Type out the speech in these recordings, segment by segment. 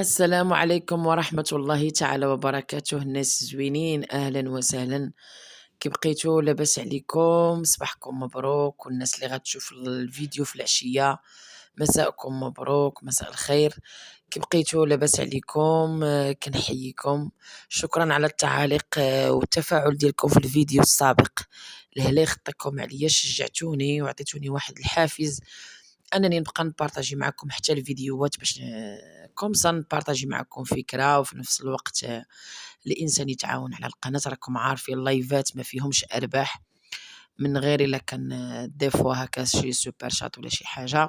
السلام عليكم ورحمة الله تعالى وبركاته. الناس زوينين، أهلا وسهلا. كي بقيتو لاباس عليكم؟ صباحكم مبروك، والناس اللي غتشوف الفيديو في العشية مساءكم مبروك، مساء الخير. كي بقيتو لاباس عليكم؟ كنحييكم. شكرا على التعاليق والتفاعل ديالكم في الفيديو السابق. لهلا خطيكم عليا، شجعتوني وعطيتوني واحد الحافز انني نبقى نبارطاجي معكم حتى الفيديوهات باش كومسا نبارطاجي معكم فكره، وفي نفس الوقت الانسان يتعاون على القناه. راكم عارفين اللايفات ما فيهمش ارباح من غير الا كان ديفوا هكا شي سوبر شات ولا شي حاجه.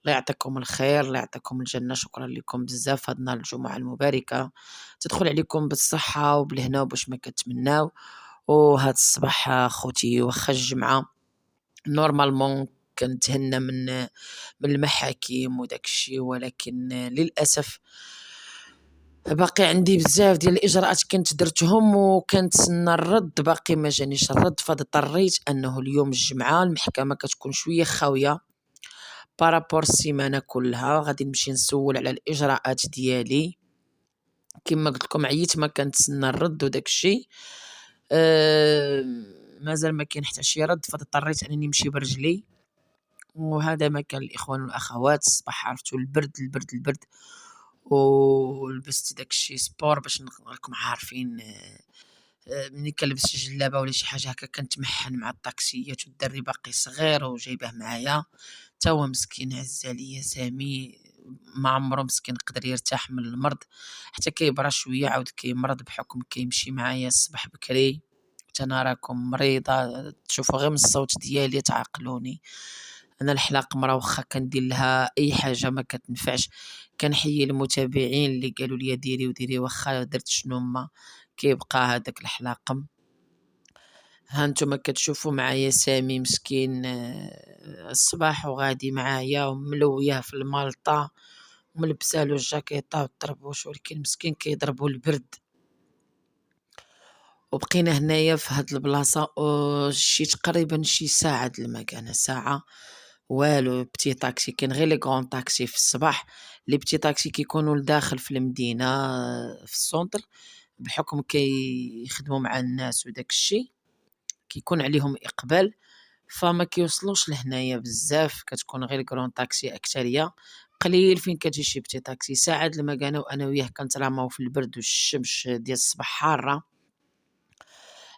الله يعطيكم الخير، الله يعطيكم الجنه. شكرا لكم بزاف. هاد نهار الجمعه المباركه تدخل عليكم بالصحه وبالهنا وباش ما كتمناو. وهاد الصباح خوتي واخا الجمعه نورمالمون كنتهنى من المحاكم وداك الشيء، ولكن للاسف باقي عندي بزاف ديال الاجراءات كنت درتهم وكنتسنى الرد، باقي ما جانيش الرد، فاضطريت انه اليوم الجمعه المحكمه كتكون شويه خاويه بارابور السيمانه كلها. غادي نمشي نسول على الاجراءات ديالي كما قلت لكم. عييت ما كنتسنى الرد وداك الشيء. مازال ما كاين حتى شي رد، فاضطريت انني نمشي برجلي. وهذا ما كان الاخوان والاخوات. الصباح عرفتوا البرد البرد البرد، ولبست داكشي سبور باش راكم عارفين. ملي كنلبس جلابه ولا شي حاجه هكا كنتمحن مع الطاكسيات، والدري باقي صغير وجايبه معايا تا هو مسكين عز عليا سامي. ما عمرو مسكين قدر يرتاح من المرض، حتى كيبرى شويه عاود كيمرض بحكم كيمشي معايا الصباح بكري. انا راكم مريضه تشوفوا غير من الصوت ديالي تعقلوني. انا الحلاق مرا واخا كندير لها اي حاجه ما كتنفعش. كنحيي المتابعين اللي قالوا لي ديري وديري، واخا درت شنو ما كيبقى هذاك الحلاقم. ها نتوما كتشوفوا معايا سامي مسكين الصباح وغادي معايا وملويه في المالطه وملبسه له الجاكيطه والطربوش، ولكن مسكين كيضربوا البرد. وبقينا هنايا في هاد البلاصه شي تقريبا شي ساعه د المكانه، ساعه والو. بتي طاكسي كاين غير لي كغون طاكسي في الصباح، لي بتي طاكسي كيكونوا لداخل في المدينه في السونتر، بحكم كيخدموا مع الناس وداك الشيء كيكون عليهم اقبال، فما كيوصلوش لهنايا بزاف. كتكون غير كرون طاكسي اكثريه، قليل فين كتجي شي بتي طاكسي. ساعد المكانه وانا وياه كنتراماو في البرد والشمس ديال الصباح حاره.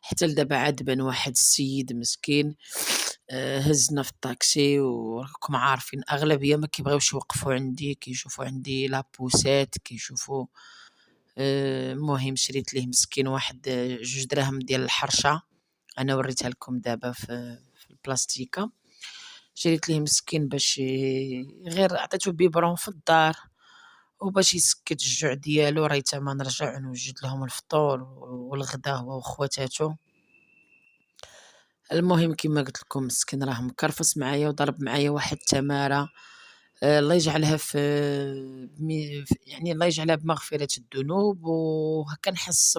حتى لدابا عاد بان واحد السيد مسكين هزنا في الطاكسي، وراكم عارفين اغلبيه ما كيبغيوش يوقفوا عندي، كيشوفوا عندي لابوسات كيشوفوا. المهم شريت ليه مسكين واحد 2 دراهم ديال الحرشه، انا وريتها لكم دابا في البلاستيكه. شريت ليه مسكين باش غير عطيته بيبرون في الدار وباش يسكت الجوع ديالو. ريت ما نرجع نوجد لهم الفطور والغدا هو وخواتاتو. المهم كما قلت لكم مسكين راه مكرفص معايا وضرب معايا واحد التماره. الله يجعلها يعني الله يجعلها بمغفرة الذنوب. وهكا نحس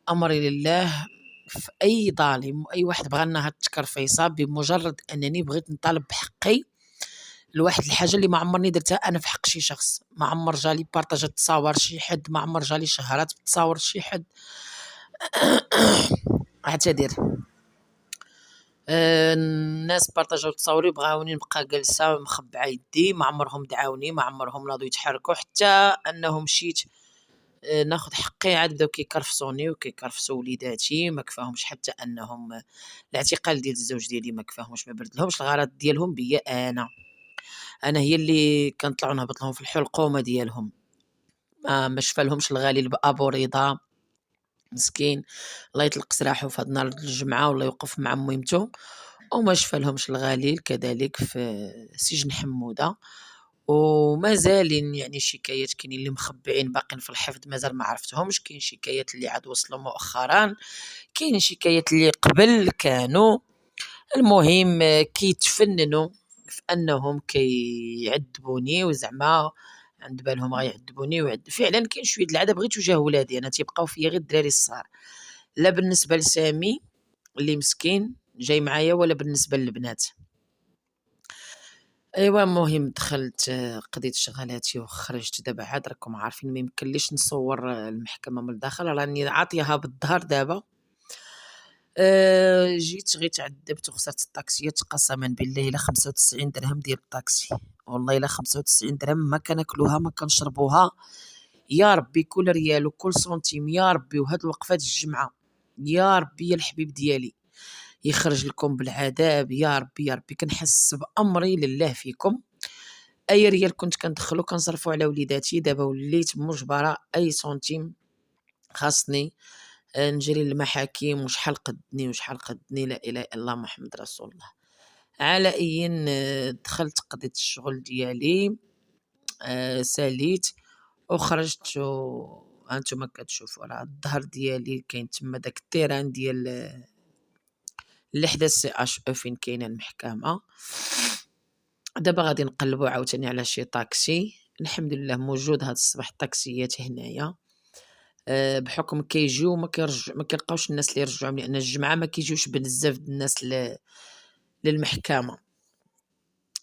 أمري لله في أي ظالم وأي واحد بغانا هاد التكرفيصة. بمجرد أنني بغيت نطالب بحقي لواحد الحاجة اللي ما عمرني درتها أنا في حق شي شخص، ما عمر جالي بارطاجات تصاور شي حد، ما عمر جالي شهرات بتصاور شي حد. اعتذر. الناس بارطاجاو تصاوري بغاوني نبقى جالسه مخبعه يدي، ما عمرهم دعاوني، ما عمرهم ناضوا يتحركوا، حتى انهم مشيت ناخذ حقي عاد بداو كيكرفصوني وكيكرفصوا وليداتي. ما كفاهمش حتى انهم الاعتقال ديال الزوج ديالي ما كفاهمش، ما بردلهمش الغرض ديالهم بيا. انا هي اللي كنطلعوا نهبط لهم في الحلقومه ديالهم. ما شفالهمش الغالي بابو رضا مسكين، الله يطلق سراحه في هاد نهار الجمعه والله يوقف مع ميمته. وما شفالهمش الغليل كذلك في سجن حمودة. ومازالين يعني شكايات، كاينين اللي مخبعين باقين في الحفظ مازال ما عرفتهمش، كاين شكايات اللي عاد وصلوا مؤخرا، كاين شكايات اللي قبل كانوا. المهم كيتفننوا في انهم كيعذبوني، وزعما عند بالهم غيعذبوني. فعلا كاين شويه د العذاب غير توجاه ولادي انا، تيبقاو فيا غير الدراري الصغار. لا بالنسبه لسامي اللي مسكين جاي معايا، ولا بالنسبه للبنات. ايوا المهم دخلت قضيت شغلاتي وخرجت. دابا عاد راكم عارفين ما يمكنليش نصور المحكمة من الداخل، راني عاطيها بالظهر دابا. جيت غير تعذبت وخسرت الطاكسيات قسما بالله الا 95 درهم ديال الطاكسي، والله الا 95 درهم ما كناكلوها ما كنشربوها. يا ربي كل ريال وكل سنتيم يا ربي، وهاد الوقفات الجمعة يا ربي يا الحبيب ديالي يخرج لكم بالعذاب يا ربي يا ربي. كنحس بأمري لله فيكم. اي ريال كنت كندخلو كنصرفو على وليداتي، دابا وليت مجبرة اي سنتيم خاصني نجري للمحاكم. وشحال قدني لا اله الا الله محمد رسول الله. على اي دخلت قضيت الشغل ديالي، ساليت وخرجت هانتوما كتشوفوا راه الظهر ديالي كاين تما داك التيران ديال اللي حدا سي اش او فين كاينه المحكمه. دابا غادي نقلبوا عاوتاني على شي طاكسي. الحمد لله موجود هاد الصباح الطاكسيات هنايا، بحكم كيجيو ما كيلقاوش الناس اللي يرجعوهم، لان الجمعه ما كيجيوش بزاف د الناس للمحكمه.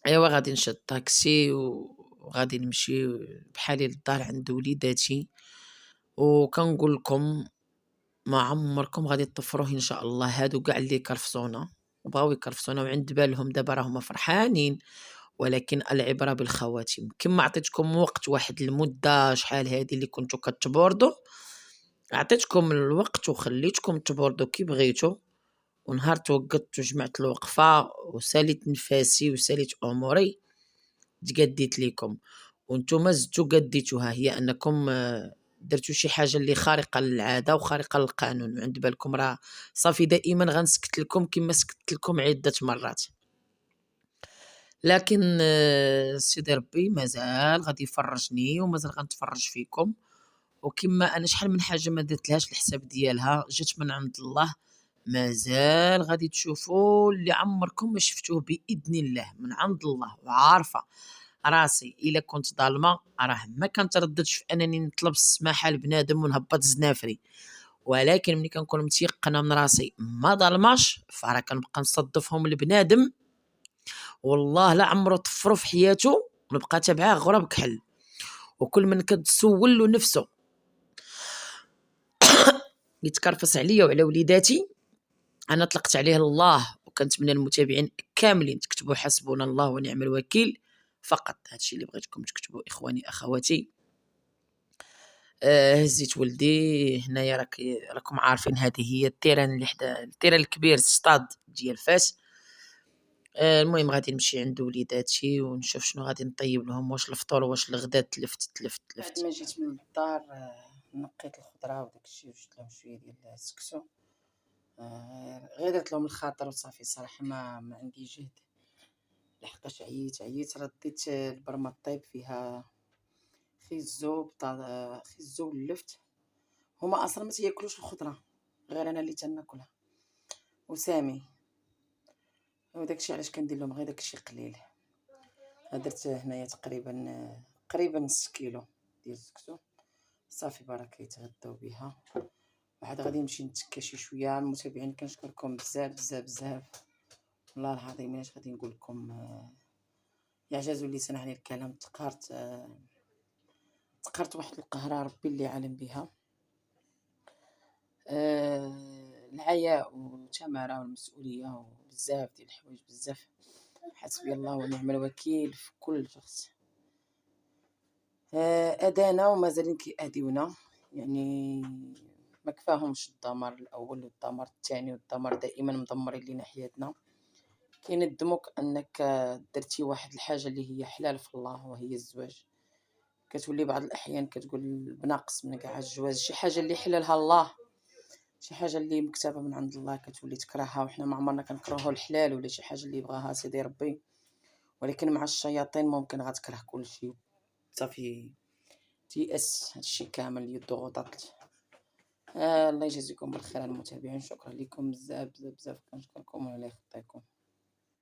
ايوا غادي نشد طاكسي وغادي نمشي بحالي للدار عند وليداتي. وكنقول لكم ما عمركم غادي تطفروه ان شاء الله. هادو كاع اللي كرفصونا وبغاو يكرفصونا وعند بالهم دابا راهم فرحانين، ولكن العبره بالخواتيم. كما عطيتكم وقت واحد المده شحال هادي اللي كنتو كتبوردوا، عطيتكم الوقت وخليتكم تبوردوا كي بغيتو، ونهار توقدت وجمعت الوقفه وساليت نفاسي وساليت اموري تقديت ليكم، وانتم زدتو قديتوها. هي انكم درتو شي حاجه اللي خارقه للعاده وخارقه للقانون، وعند بالكم راه صافي دائما غنسكت لكم كما سكت لكم عده مرات. لكن سيدي ربي مازال غادي يفرجني ومازال غنتفرج فيكم. وكما انا شحال من حاجه ما درتلهاش الحساب ديالها جات من عند الله، مازال غادي تشوفوا اللي عمركم ما شفتوه باذن الله من عند الله. وعارفه راسي الا كنت ظالمه راه ما كنترددش في انني نطلب السماحه لبنادم ونهبط زنافري، ولكن ملي كنكون متيقنه من راسي ما ظلماش فراه كنبقى نصدفهم لبنادم والله لا عمرو طفرو في حياته ونبقى تابعاه غراب كحل. وكل من كتسول له نفسه يتكرفس عليا وعلى وليداتي انا طلقت عليه الله. وكنتمنى المتابعين كاملين تكتبوا حسبنا الله ونعم الوكيل فقط. هادشي اللي بغيتكم تكتبوا اخواني اخواتي. هزيت ولدي هنايا، راكم عارفين هذه هي التيران اللي حدا التيران الكبير ستاد ديال فاس. المهم غادي نمشي عند وليداتي ونشوف شنو غادي نطيب لهم، واش الفطور واش الغدا. تلفت بعد ما جيت من الدار نقيت الخضره وداك الشيء وجبت لهم شويه ديال السكسو. غير درت لهم الخاطر وصافي. صراحه ما عندي جهد لحقاش عييت. رديت البرمه طيب فيها خيزو خيزو اللفت. هما اصلا ما تياكلوش الخضره، غير انا اللي تناكلها وسامي. وداكشي علاش كندير لهم غير داكشي قليل. درت هنايا تقريبا نص كيلو ديال السكسو صافي برك يتغداو بها. وعاد غادي نمشي نتكا شي شويه. المتابعين كنشكركم بزاف بزاف بزاف والله العظيم. اش غادي نقول لكم، يعجز اللسان عن الكلام. تقهرت واحد القهره ربي اللي عالم بها. العياء وتماره والمسؤوليه وبزاف ديال الحوايج بزاف. حسبي الله ونعم الوكيل في كل شخص. ادانا ومازالين كيأديونا، يعني ما كفاهمش الدمار الاول والدمار الثاني والدمار دائما مدمرين لينا حياتنا. كيندموك انك درتي واحد الحاجه اللي هي حلال في الله وهي الزواج. كتولي بعض الاحيان كتقول بناقص من كاع الجواز شي حاجه اللي حلالها الله، شي حاجه اللي مكتوبه من عند الله كتولي تكرهها. وحنا ما عمرنا كنكرهوا الحلال ولا شي حاجه اللي بغاها سيدي ربي، ولكن مع الشياطين ممكن غتكره كل شيء صافي تيأس هادشي كامل اللي الضغوطات. الله يجازيكم بالخير المتابعين. شكرا لكم بزاف بزاف بزاف. كنشكركم وعلى خطيكم.